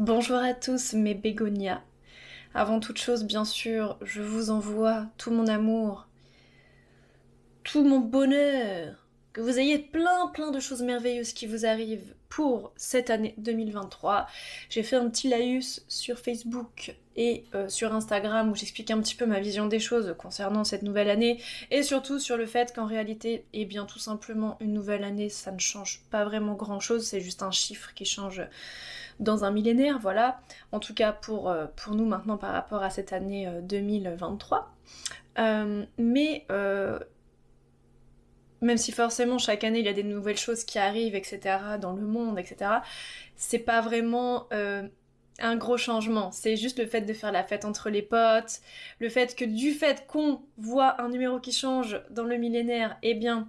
Bonjour à tous mes bégonias. Avant toute chose, bien sûr, je vous envoie tout mon amour, tout mon bonheur. Que vous ayez plein de choses merveilleuses qui vous arrivent pour cette année 2023. J'ai fait un petit laïus sur Facebook et sur Instagram où j'explique un petit peu ma vision des choses concernant cette nouvelle année et surtout sur le fait qu'en réalité, eh bien tout simplement une nouvelle année, ça ne change pas vraiment grand chose, c'est juste un chiffre qui change dans un millénaire, voilà. En tout cas pour nous maintenant par rapport à cette année 2023. Mais même si forcément chaque année il y a des nouvelles choses qui arrivent, etc., dans le monde, etc., c'est pas vraiment un gros changement. C'est juste le fait de faire la fête entre les potes, le fait que du fait qu'on voit un numéro qui change dans le millénaire, eh bien,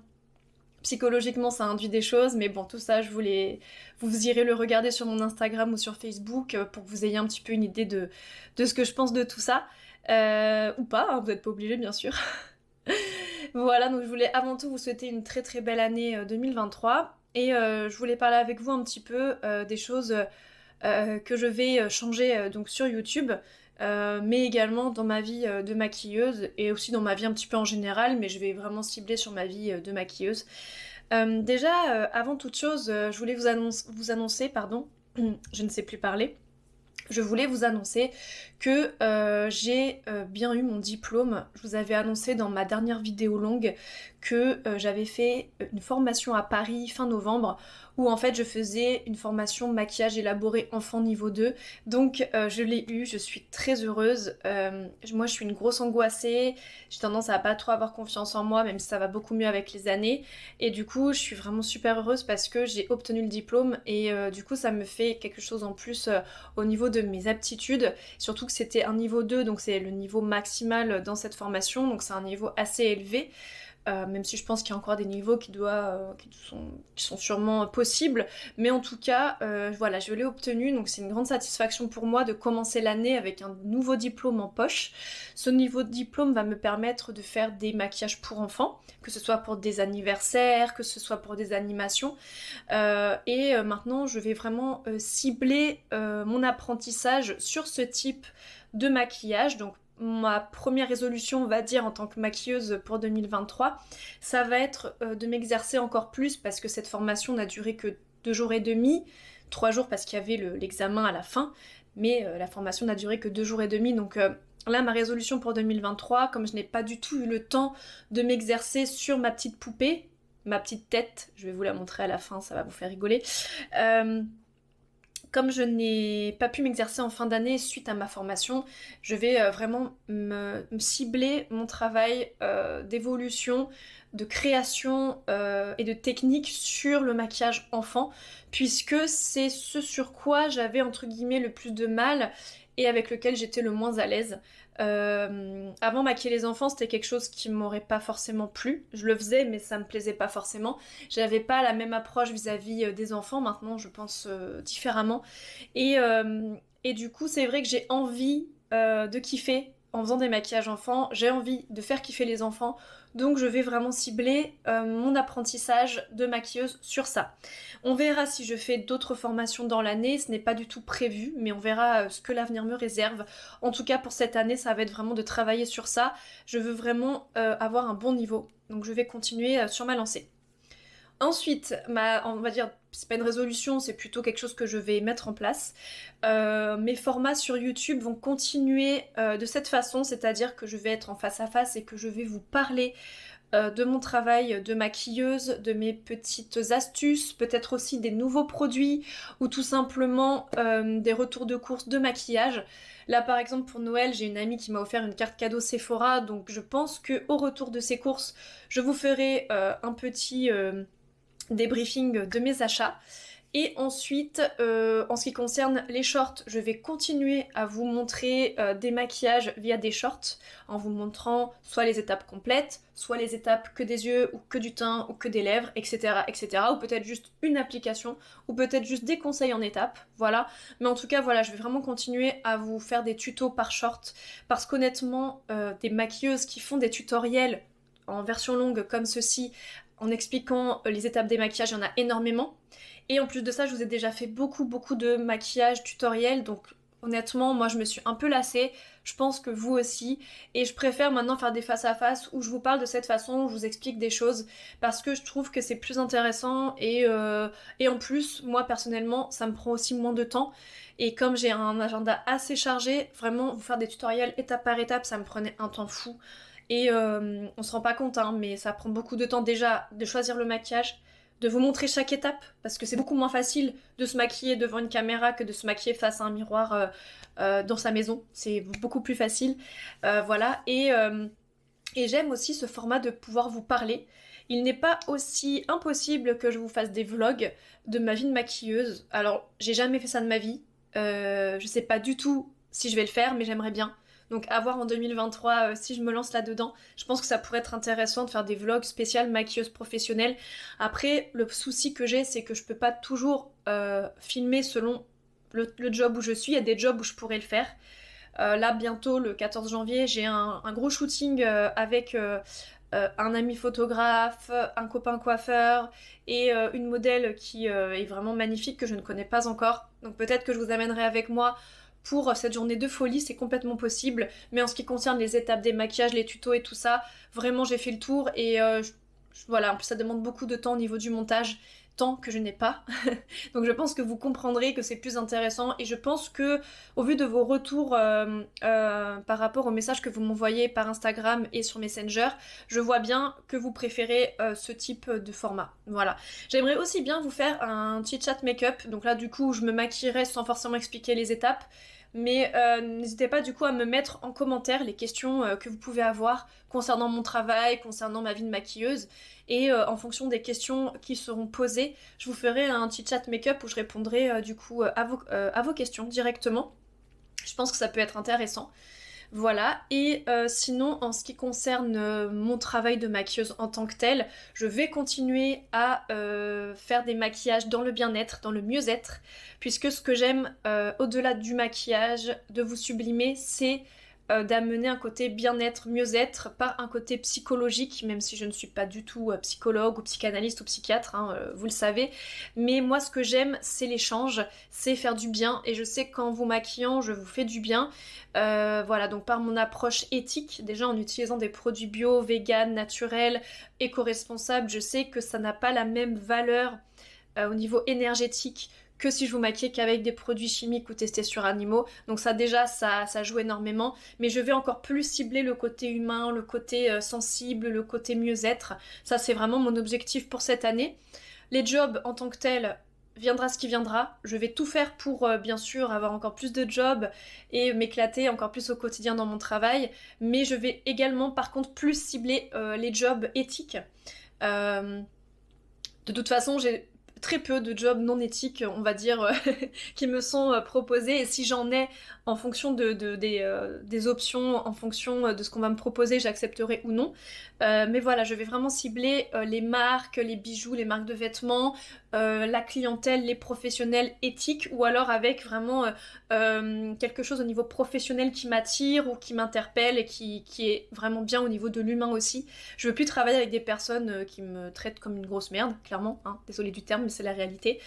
psychologiquement ça induit des choses, mais bon, tout ça, vous irez le regarder sur mon Instagram ou sur Facebook pour que vous ayez un petit peu une idée de ce que je pense de tout ça. Ou pas, hein, vous n'êtes pas obligé, bien sûr. Voilà, donc je voulais avant tout vous souhaiter une très belle année 2023 et je voulais parler avec vous un petit peu des choses que je vais changer donc sur YouTube, mais également dans ma vie de maquilleuse et aussi dans ma vie un petit peu en général, mais je vais vraiment cibler sur ma vie de maquilleuse. Déjà, avant toute chose, je voulais vous annoncer, pardon, je ne sais plus parler. Je voulais vous annoncer que j'ai bien eu mon diplôme. Je vous avais annoncé dans ma dernière vidéo longue que j'avais fait une formation à Paris fin novembre où en fait je faisais une formation maquillage élaboré enfant niveau 2. Donc je l'ai eu, je suis très heureuse. Moi je suis une grosse angoissée, j'ai tendance à pas trop avoir confiance en moi même si ça va beaucoup mieux avec les années. Et du coup je suis vraiment super heureuse parce que j'ai obtenu le diplôme et du coup ça me fait quelque chose en plus au niveau de mes aptitudes, surtout que c'était un niveau 2, donc c'est le niveau maximal dans cette formation, donc c'est un niveau assez élevé. Même si je pense qu'il y a encore des niveaux qui sont sûrement possibles, mais en tout cas, voilà, je l'ai obtenu, donc c'est une grande satisfaction pour moi de commencer l'année avec un nouveau diplôme en poche. Ce niveau de diplôme va me permettre de faire des maquillages pour enfants, que ce soit pour des anniversaires, que ce soit pour des animations, et maintenant je vais vraiment cibler mon apprentissage sur ce type de maquillage, donc ma première résolution, on va dire, en tant que maquilleuse pour 2023, ça va être de m'exercer encore plus parce que cette formation n'a duré que 2 jours et demi, 3 jours parce qu'il y avait l'examen à la fin, mais la formation n'a duré que 2 jours et demi, donc là ma résolution pour 2023, comme je n'ai pas du tout eu le temps de m'exercer sur ma petite poupée, ma petite tête, je vais vous la montrer à la fin, ça va vous faire rigoler. Euh, Comme je n'ai pas pu m'exercer en fin d'année suite à ma formation, je vais vraiment me cibler mon travail d'évolution, de création et de technique sur le maquillage enfant, puisque c'est ce sur quoi j'avais entre guillemets le plus de mal et avec lequel j'étais le moins à l'aise. Avant, maquiller les enfants, c'était quelque chose qui m'aurait pas forcément plu. Je le faisais, mais ça me plaisait pas forcément. J'avais pas la même approche vis-à-vis des enfants. Maintenant, je pense différemment. Et, euh, et du coup, c'est vrai que j'ai envie de kiffer en faisant des maquillages enfants. J'ai envie de faire kiffer les enfants. Donc, je vais vraiment cibler mon apprentissage de maquilleuse sur ça. On verra si je fais d'autres formations dans l'année. Ce n'est pas du tout prévu, mais on verra ce que l'avenir me réserve. En tout cas, pour cette année, ça va être vraiment de travailler sur ça. Je veux vraiment avoir un bon niveau. Donc, je vais continuer sur ma lancée. Ensuite, on va dire, c'est pas une résolution, c'est plutôt quelque chose que je vais mettre en place. Mes formats sur YouTube vont continuer de cette façon, c'est-à-dire que je vais être en face à face et que je vais vous parler de mon travail de maquilleuse, de mes petites astuces, peut-être aussi des nouveaux produits ou tout simplement des retours de course de maquillage. Là par exemple pour Noël, j'ai une amie qui m'a offert une carte cadeau Sephora, donc je pense que au retour de ces courses, je vous ferai un petit débriefing de mes achats. Et ensuite, en ce qui concerne les shorts, je vais continuer à vous montrer des maquillages via des shorts, en vous montrant soit les étapes complètes, soit les étapes que des yeux, ou que du teint, ou que des lèvres, etc. etc. Ou peut-être juste une application, ou peut-être juste des conseils en étapes, voilà. Mais en tout cas, voilà, je vais vraiment continuer à vous faire des tutos par short, parce qu'honnêtement, des maquilleuses qui font des tutoriels en version longue comme ceci, en expliquant les étapes des maquillages, il y en a énormément. Et en plus de ça, je vous ai déjà fait beaucoup de maquillage tutoriel, donc honnêtement, moi je me suis un peu lassée, je pense que vous aussi, et je préfère maintenant faire des face-à-face où je vous parle de cette façon, où je vous explique des choses, parce que je trouve que c'est plus intéressant, et en plus, moi personnellement, ça me prend aussi moins de temps, et comme j'ai un agenda assez chargé, vraiment, vous faire des tutoriels étape par étape, ça me prenait un temps fou, et on se rend pas compte, hein, mais ça prend beaucoup de temps déjà de choisir le maquillage, de vous montrer chaque étape, parce que c'est beaucoup moins facile de se maquiller devant une caméra que de se maquiller face à un miroir dans sa maison. C'est beaucoup plus facile. Voilà. Et j'aime aussi ce format de pouvoir vous parler. Il n'est pas aussi impossible que je vous fasse des vlogs de ma vie de maquilleuse. Alors, j'ai jamais fait ça de ma vie. Je sais pas du tout si je vais le faire, mais j'aimerais bien. Donc à voir en 2023 si je me lance là-dedans. Je pense que ça pourrait être intéressant de faire des vlogs spécial maquilleuse professionnelle. Après, le souci que j'ai, c'est que je peux pas toujours filmer selon le job où je suis. Il y a des jobs où je pourrais le faire. Là, bientôt, le 14 janvier, j'ai un gros shooting avec un ami photographe, un copain coiffeur et une modèle qui est vraiment magnifique que je ne connais pas encore. Donc peut-être que je vous amènerai avec moi pour cette journée de folie, c'est complètement possible. Mais en ce qui concerne les étapes des maquillages, les tutos et tout ça, vraiment j'ai fait le tour et voilà, en plus ça demande beaucoup de temps au niveau du montage, temps que je n'ai pas. Donc je pense que vous comprendrez que c'est plus intéressant et je pense que au vu de vos retours par rapport aux messages que vous m'envoyez par Instagram et sur Messenger, je vois bien que vous préférez ce type de format. Voilà. J'aimerais aussi bien vous faire un petit chat make-up. Donc là du coup je me maquillerai sans forcément expliquer les étapes. Mais n'hésitez pas du coup à me mettre en commentaire les questions que vous pouvez avoir concernant mon travail, concernant ma vie de maquilleuse. Et en fonction des questions qui seront posées, je vous ferai un petit chat make-up où je répondrai du coup à vos questions directement. Je pense que ça peut être intéressant. Voilà, et sinon en ce qui concerne mon travail de maquilleuse en tant que tel, je vais continuer à faire des maquillages dans le bien-être, dans le mieux-être, puisque ce que j'aime au-delà du maquillage, de vous sublimer, c'est d'amener un côté bien-être, mieux-être, pas un côté psychologique, même si je ne suis pas du tout psychologue ou psychanalyste ou psychiatre, hein, vous le savez. Mais moi, ce que j'aime, c'est l'échange, c'est faire du bien. Et je sais qu'en vous maquillant, je vous fais du bien. Voilà, donc par mon approche éthique, déjà en utilisant des produits bio, vegan, naturels, éco-responsables, je sais que ça n'a pas la même valeur au niveau énergétique que si je vous maquille qu'avec des produits chimiques ou testés sur animaux. Donc ça déjà, ça joue énormément. Mais je vais encore plus cibler le côté humain, le côté sensible, le côté mieux-être. Ça, c'est vraiment mon objectif pour cette année. Les jobs en tant que tels, viendra ce qui viendra. Je vais tout faire pour, bien sûr, avoir encore plus de jobs et m'éclater encore plus au quotidien dans mon travail. Mais je vais également, par contre, plus cibler les jobs éthiques. De toute façon, j'ai très peu de jobs non éthiques, on va dire, qui me sont proposés. Et si j'en ai, en fonction des options, en fonction de ce qu'on va me proposer, j'accepterai ou non. Mais voilà, je vais vraiment cibler les marques, les bijoux, les marques de vêtements, la clientèle, les professionnels éthiques, ou alors avec vraiment quelque chose au niveau professionnel qui m'attire ou qui m'interpelle et qui est vraiment bien au niveau de l'humain aussi. Je veux plus travailler avec des personnes qui me traitent comme une grosse merde, clairement, hein. Désolée du terme, mais c'est la réalité.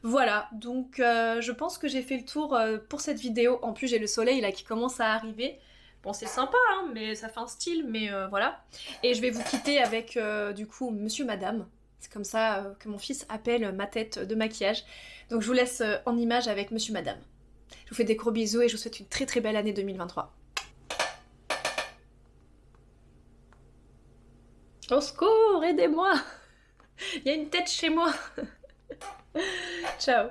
Voilà, donc je pense que j'ai fait le tour pour cette vidéo. En plus, j'ai le soleil là qui commence à arriver. Bon, c'est sympa, hein, mais ça fait un style, mais voilà. Et je vais vous quitter avec, du coup, Monsieur Madame. C'est comme ça que mon fils appelle ma tête de maquillage. Donc je vous laisse en image avec Monsieur Madame. Je vous fais des gros bisous et je vous souhaite une très très belle année 2023. Au secours, aidez-moi! Il y a une tête chez moi! Ciao!